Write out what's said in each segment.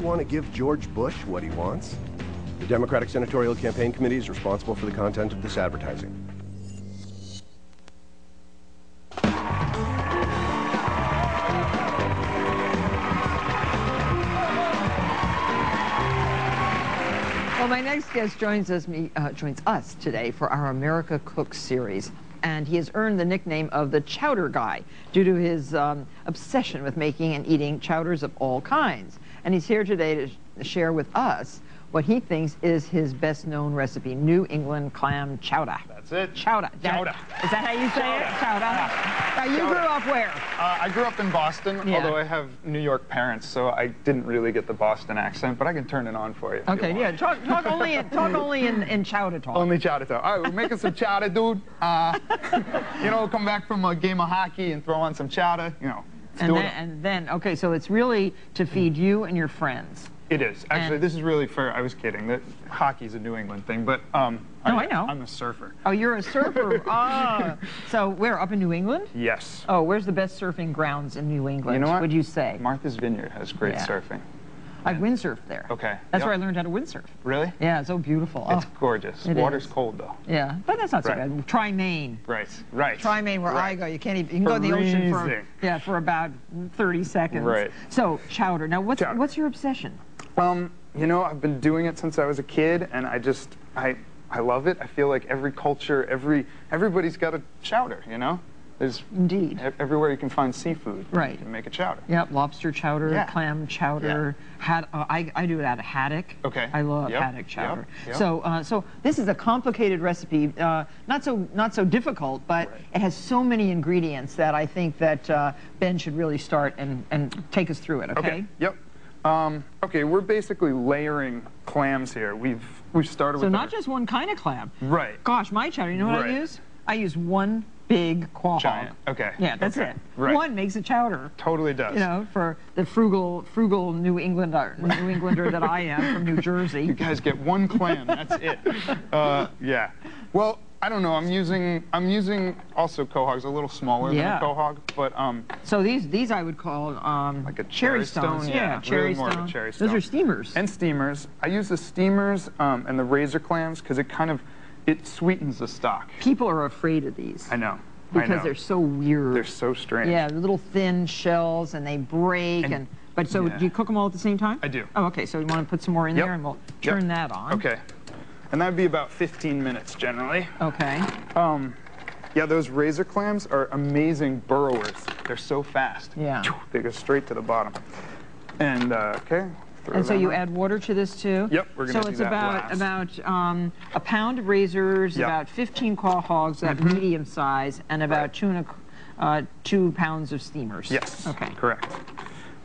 want to give George Bush what he wants? The Democratic Senatorial Campaign Committee is responsible for the content of this advertising. Well, my next guest joins us today for our America Cooks series. And he has earned the nickname of the Chowder Guy due to his obsession with making and eating chowders of all kinds. And he's here today to share with us what he thinks is his best-known recipe, New England clam chowder. That's it. Chowder. Chowder. Is that how you say it? Chowder. Yeah. Now, you grew up where? I grew up in Boston, although I have New York parents, so I didn't really get the Boston accent, but I can turn it on for you. Okay, yeah. Talk only in chowder talk. Only chowder talk. All right, we're making some chowder, dude. You know, come back from a game of hockey and throw on some chowder, you know. And then, okay, so it's really to feed you and your friends. It is. Actually, this is really for, I was kidding. Hockey's a New England thing, but I know. I'm a surfer. Oh, you're a surfer. So where, up in New England? Yes. Oh, where's the best surfing grounds in New England? You know what? Would you say? Martha's Vineyard has great surfing. I've windsurfed there. Okay. That's where I learned how to windsurf. Really? Yeah, it's so beautiful. It's gorgeous. Water's cold, though. Yeah, but that's not so bad. Try Maine. Right, right. Try Maine, where I go. You can't even, you can go in the ocean for about 30 seconds. Right. So, chowder. Now, what's your obsession? You know, I've been doing it since I was a kid, and I love it. I feel like every culture, everybody's got a chowder, you know? There's everywhere you can find seafood. Right. You can make a chowder. Yep, lobster chowder, clam chowder. Yeah. I do it out of haddock. Okay. I love haddock chowder. Yep. So this is a complicated recipe, not so difficult, but it has so many ingredients that I think that Ben should really start and take us through it. Okay. Yep. Okay, we're basically layering clams here. We've started with not just one kind of clam. Right. Gosh, my chowder, you know what I use? I use one big quail hog. Okay. Yeah, that's it. Right. One makes a chowder. Totally does. You know, for the frugal New Englander that I am from New Jersey. You guys get one clam. That's it. Yeah. Well, I don't know. I'm using also quahogs, a little smaller than a quahog, but So these I would call like a cherry stone. Yeah, cherry really stone. Cherry stone. Those are steamers. And steamers. I use the steamers and the razor clams because it sweetens the stock. People are afraid of these. I know. Because they're so weird. They're so strange. Yeah, little thin shells and they break but so do you cook them all at the same time? I do. Oh, okay. So you want to put some more in there and we'll turn that on. Okay. And that'd be about 15 minutes generally. Okay. Yeah, those razor clams are amazing burrowers. They're so fast. Yeah. They go straight to the bottom. And okay. And so you add water to this too? Yep, we're going to do that last. So it's about a pound of razors, about 15 quahogs, that medium size, and about 2 pounds of steamers. Yes. Okay. Correct.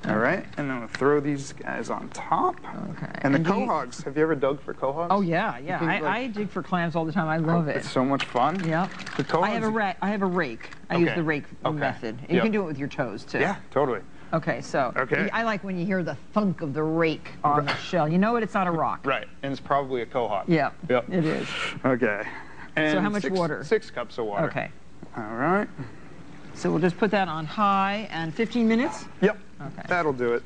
All right, and then we'll throw these guys on top. Okay. And the quahogs, have you ever dug for quahogs? Oh yeah, yeah. I dig for clams all the time. I love it. It's so much fun. Yeah. The quahogs, I have a rake. I use the rake method. You can do it with your toes too. Yeah, totally. Okay, so I like when you hear the thunk of the rake on the shell. You know it's not a rock. Right, and it's probably a quahog. Yeah, yep. It is. Okay. And so how much water? 6 cups of water. Okay. All right. So we'll just put that on high and 15 minutes? Yep. Okay. That'll do it.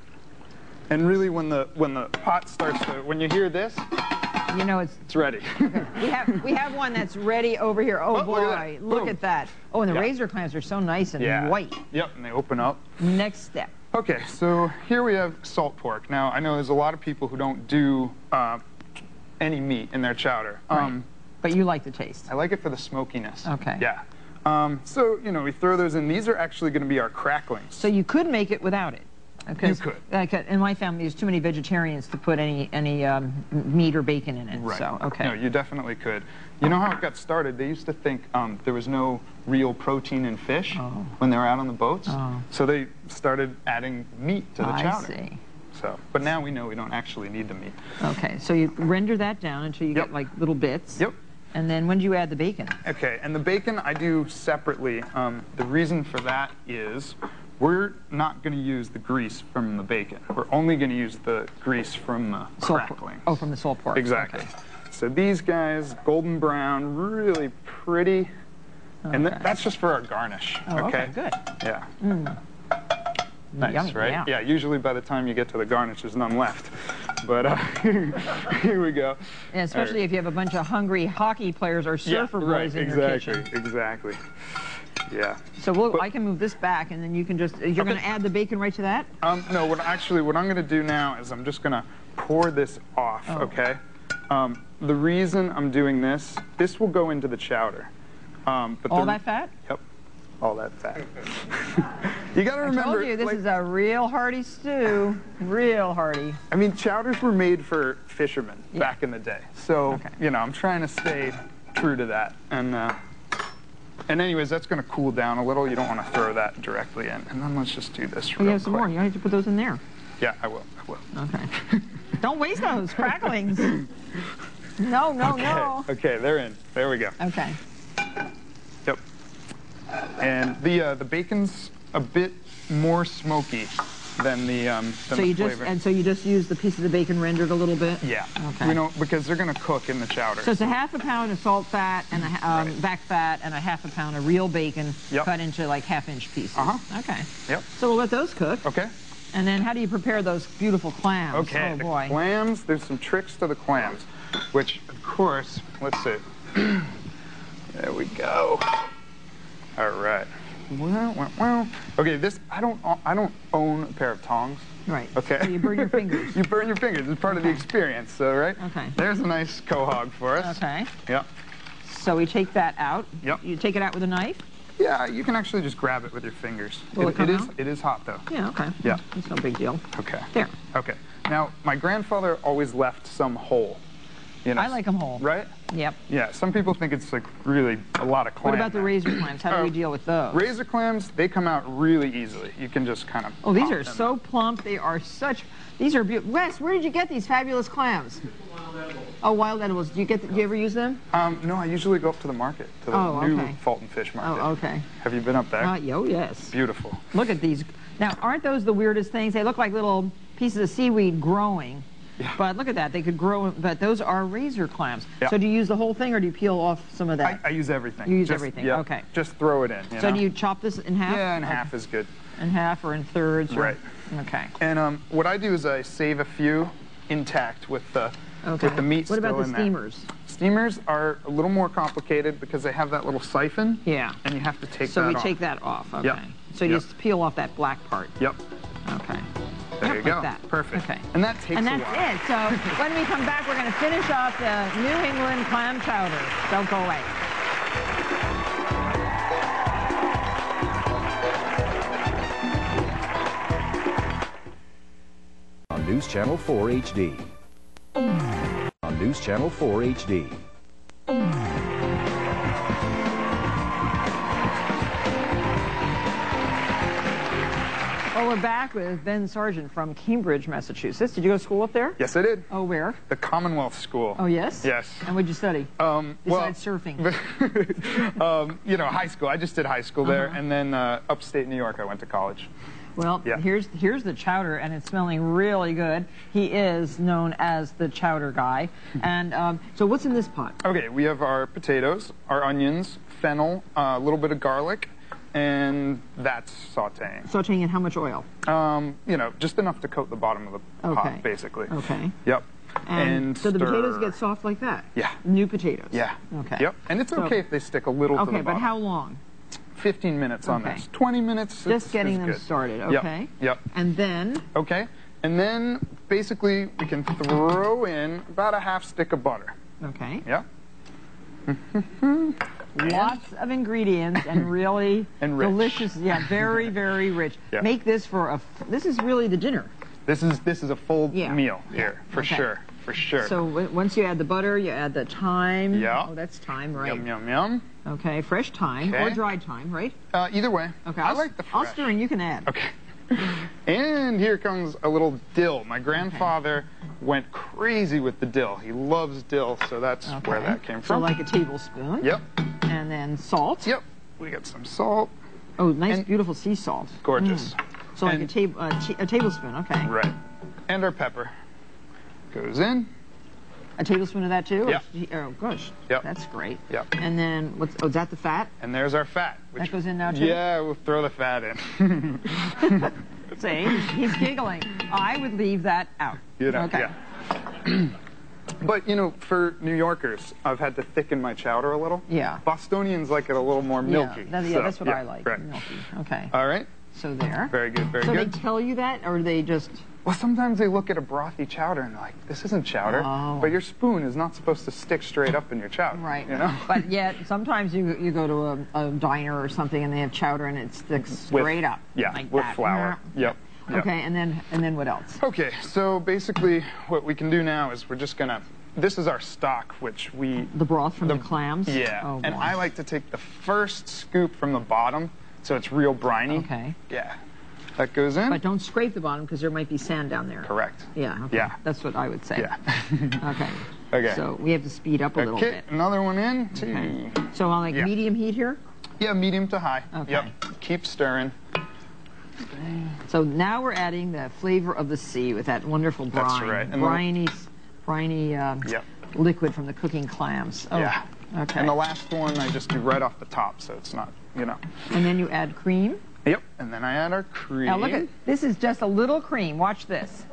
And really when the pot starts to, when you hear this, you know it's ready. Okay. We have one that's ready over here. Oh boy, look at that. Oh, and the razor clams are so nice and white. Yep, and they open up. Next step. Okay, so here we have salt pork. Now, I know there's a lot of people who don't do any meat in their chowder. But you like the taste. I like it for the smokiness. Okay. Yeah. So, you know, we throw those in. These are actually going to be our cracklings. So you could make it without it. You could. Like in my family, there's too many vegetarians to put any meat or bacon in it. Right. So, okay. No, you definitely could. You know how it got started? They used to think there was no real protein in fish when they were out on the boats. So they started adding meat to the chowder. I see. So, but now we know we don't actually need the meat. Okay, so you render that down until you get like little bits. Yep. And then when do you add the bacon? Okay, and the bacon I do separately. The reason for that is we're not going to use the grease from the bacon. We're only going to use the grease from the cracklings. Oh, from the salt pork. Exactly. Okay. So these guys, golden brown, really pretty. And that's just for our garnish. Oh, okay, good. Yeah. Nice, Yummy, right? Yeah, usually by the time you get to the garnish, there's none left. But here we go. Yeah, especially if you have a bunch of hungry hockey players or surfer boys in your kitchen. Exactly. Yeah. So I can move this back, and then you can just, you're going to add the bacon right to that? No, what I'm going to do now is I'm just going to pour this off, okay? The reason I'm doing this will go into the chowder. But all that fat? Yep. All that fat. You got to remember. I told you, this is a real hearty stew. Real hearty. I mean, chowders were made for fishermen back in the day. So, you know, I'm trying to stay true to that. And anyways, that's going to cool down a little. You don't want to throw that directly in. And then let's just do this real quick. You have some more. You don't have to put those in there. Yeah, I will. Okay. Don't waste those cracklings. No. Okay, they're in. There we go. Okay. Yep. And the bacon's a bit more smoky than the flavor. So you just use the piece of the bacon rendered a little bit? Yeah. Okay. You know, because they're going to cook in the chowder. So it's a half a pound of salt fat and back fat and a half a pound of real bacon cut into like half-inch pieces. Okay. Yep. So we'll let those cook. Okay. And then how do you prepare those beautiful clams? Okay. Oh boy. The clams. There's some tricks to the clams, which of course, let's see. There we go. All right. Well. Okay, this I don't own a pair of tongs. Right. Okay. So you burn your fingers. You burn your fingers. It's part of the experience. So right. Okay. There's a nice quahog for us. Okay. Yep. So we take that out. Yep. You take it out with a knife. Yeah, you can actually just grab it with your fingers. Will it come out? It is hot though. Yeah. Okay. Yeah. It's no big deal. Okay. There. Okay. Now my grandfather always left some whole. You know, I like them whole. Right? Yep. Yeah, some people think it's like really a lot of clam. What about the razor clams? How do we deal with those? Razor clams, they come out really easily. You can just kind of Oh, these are so plump. They are these are beautiful. Wes, where did you get these fabulous clams? Wild edibles. Oh, wild edibles. Do you ever use them? No, I usually go up to the market, to the new Fulton Fish Market. Oh, okay. Have you been up there? Oh, yes. Beautiful. Look at these. Now, aren't those the weirdest things? They look like little pieces of seaweed growing. Yeah. But look at that, they could grow, but those are razor clams. Yeah. So do you use the whole thing or do you peel off some of that? I use everything. You use everything, yeah, okay. Just throw it in. So do you chop this in half? Yeah, in half is good. In half or in thirds? Or, right. Okay. And what I do is I save a few intact with the meat still in there. What about the steamers? Steamers are a little more complicated because they have that little siphon. Yeah. And you have to take that off. off. So we take that off, okay. Yep. So you just peel off that black part. Yep. Okay. There you go. Like that. Perfect. Okay. And that takes a while. And that's it. So when we come back, we're going to finish off the New England clam chowder. Don't go away. On News Channel 4 HD. On News Channel 4 HD. Well, we're back with Ben Sargent from Cambridge, Massachusetts. Did you go to school up there? Yes, I did. Oh, where? The Commonwealth School. Oh, yes? Yes. And what did you study? Besides surfing? You know, high school. I just did high school there, and then upstate New York I went to college. Well, here's the chowder, and it's smelling really good. He is known as the chowder guy. And so what's in this pot? Okay, we have our potatoes, our onions, fennel, a little bit of garlic, and that's sauteing. Sauteing in how much oil? You know, just enough to coat the bottom of the pot, basically. Okay. Yep. And so the potatoes get soft like that? Yeah. New potatoes? Yeah. Okay. Yep. And it's okay if they stick a little to the bottom. Okay, but how long? 15 minutes on this. 20 minutes. Just getting them started, okay? Yep. And then? Okay. And then basically we can throw in about a half stick of butter. Okay. Yep. Lots of ingredients and really delicious. Yeah, very, very rich. Yeah. Make this for this is really the dinner. This is a full meal here, for sure. For sure. So once you add the butter, you add the thyme. Yeah. Oh, that's thyme, right? Yum, yum, yum. Okay, fresh thyme or dried thyme, right? Either way. Okay, I like the fresh. I'll stir and you can add. Okay. And here comes a little dill. My grandfather went crazy with the dill. He loves dill, so that's where that came from. So like a tablespoon. Yep. And then salt. Yep. We got some salt. Oh, nice, beautiful sea salt. Gorgeous. So like a tablespoon, okay. Right. And our pepper goes in. A tablespoon of that too? Yeah. Oh, gosh. Yep. That's great. Yep. And then, is that the fat? And there's our fat. That goes in now too? Yeah, we'll throw the fat in. See, he's giggling. I would leave that out. You know, okay. Yeah. But, you know, for New Yorkers, I've had to thicken my chowder a little. Yeah. Bostonians like it a little more milky. Yeah, that's what I like, right. milky. Okay. All right. So there. Very good, very good. So they good. tell you that, or they just... Well, sometimes they look at a brothy chowder and they're like, this isn't chowder, but your spoon is not supposed to stick straight up in your chowder. Right. You know? But yet, sometimes you go to a diner or something and they have chowder and it sticks straight up. Yeah, like with that. flour. Yep. Okay, and then what else? Okay, so basically what we can do now is we're just gonna, this is our stock, which we... The broth from the clams? Yeah, oh, and I like to take the first scoop from the bottom, so it's real briny. Okay. Yeah, that goes in. But don't scrape the bottom because there might be sand down there. Correct. Yeah, okay. Yeah. That's what I would say. Yeah. Okay. Okay. So we have to speed up a little bit. Another one in, too. Okay. So on like medium heat here? Yeah, medium to high. Okay. Yep, keep stirring. So now we're adding the flavor of the sea with that wonderful brine. That's right. And briny liquid from the cooking clams. Oh, yeah. Okay. And the last one I just do right off the top, so it's not, you know. And then you add cream. Yep, and then I add our cream. Now look at, this is just a little cream. Watch this.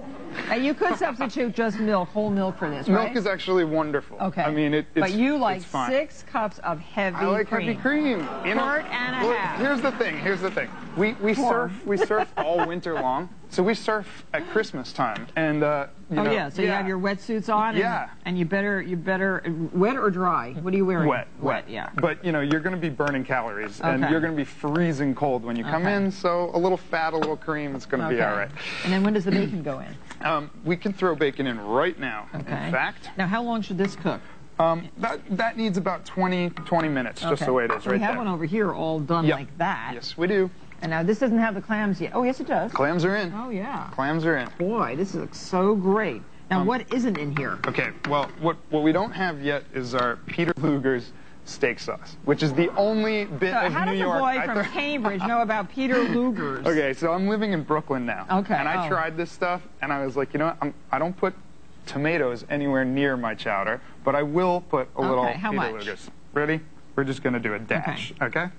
And you could substitute just milk, whole milk for this, right? Milk is actually wonderful. Okay. I mean, it's But you like it's fine. 6 cups of heavy cream. I like heavy cream. You know, Quart and a half. Here's the thing. Here's the thing. We surf all winter long. So we surf at Christmas time, and you know, yeah. So you have your wetsuits on. And, and you better wet or dry. What are you wearing? Wet. Yeah. But you know, you're going to be burning calories, and you're going to be freezing cold when you come in. So a little fat, a little cream, it's going to be all right. And then when does the bacon go in? We can throw bacon in right now. Okay. In fact. Now, how long should this cook? That needs about 20 minutes, just the way it is, right there. We have one over here all done like that. Yes, we do. And now this doesn't have the clams yet. Oh, yes, it does. Clams are in. Oh, yeah. Clams are in. Boy, this looks so great. Now, what isn't in here? Okay, well, what we don't have yet is our Peter Luger's steak sauce, which is the only bit of New York. How does a boy from Cambridge know about Peter Luger's? Okay, so I'm living in Brooklyn now. Okay. And I tried this stuff, and I was like, you know what? I don't put tomatoes anywhere near my chowder, but I will put a little Peter Luger's. Ready? We're just going to do a dash, okay?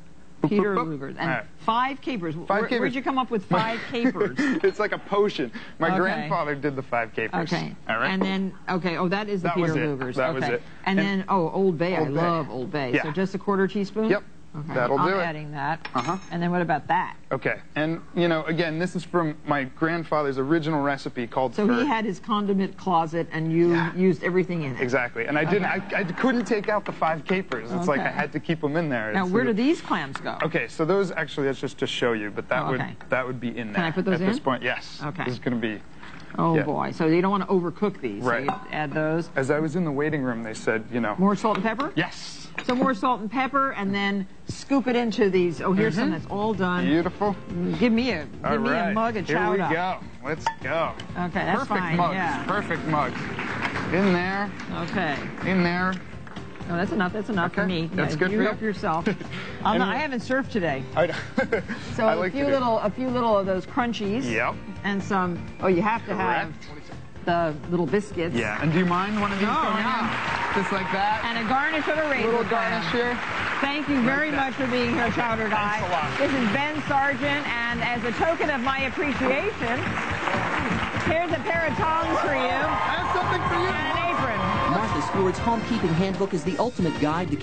Peter Luger's. And 5 capers. Where'd you come up with 5 capers? It's like a potion. My grandfather did the 5 capers. Okay. All right. And then, that is the Peter Luger's. That was it. And then, Old Bay. I love Old Bay. Yeah. So just a 1/4 teaspoon? Yep. Okay. That'll do it. I'm adding that. And then what about that? Okay. And, you know, again, this is from my grandfather's original recipe called So he had his condiment closet, and you used everything in it. Exactly. And I didn't. I couldn't take out the 5 capers. It's like I had to keep them in there. Now, where do these clams go? Okay. So those actually, that's just to show you, but that would be in there. Can I put those in? At this point, yes. Okay. This is going to be. Oh, boy. So you don't want to overcook these. Right. So you add those. As I was in the waiting room, they said, you know. More salt and pepper? Yes. So more salt and pepper, and then scoop it into these. Oh, here's some that's all done. Beautiful. Give me a mug of chowder. Here we go. Let's go. Okay, that's perfect fine. Mugs. Yeah. Perfect mugs. In there. Okay. In there. No, that's enough. That's enough for me. That's good for you. you. Help yourself. I haven't surfed today. So I like a few little of those crunchies. Yep. And some. Oh, you have to have the little biscuits. Yeah. And do you mind one of these going in? Just like that. And a garnish of a raisin. Little garnish here. Thank you very much for being here, Chowder Guy. Thanks a lot. This is Ben Sargent, and as a token of my appreciation, here's a pair of tongs for you. I have something for you. And an apron. Martha Stewart's Homekeeping Handbook is the ultimate guide to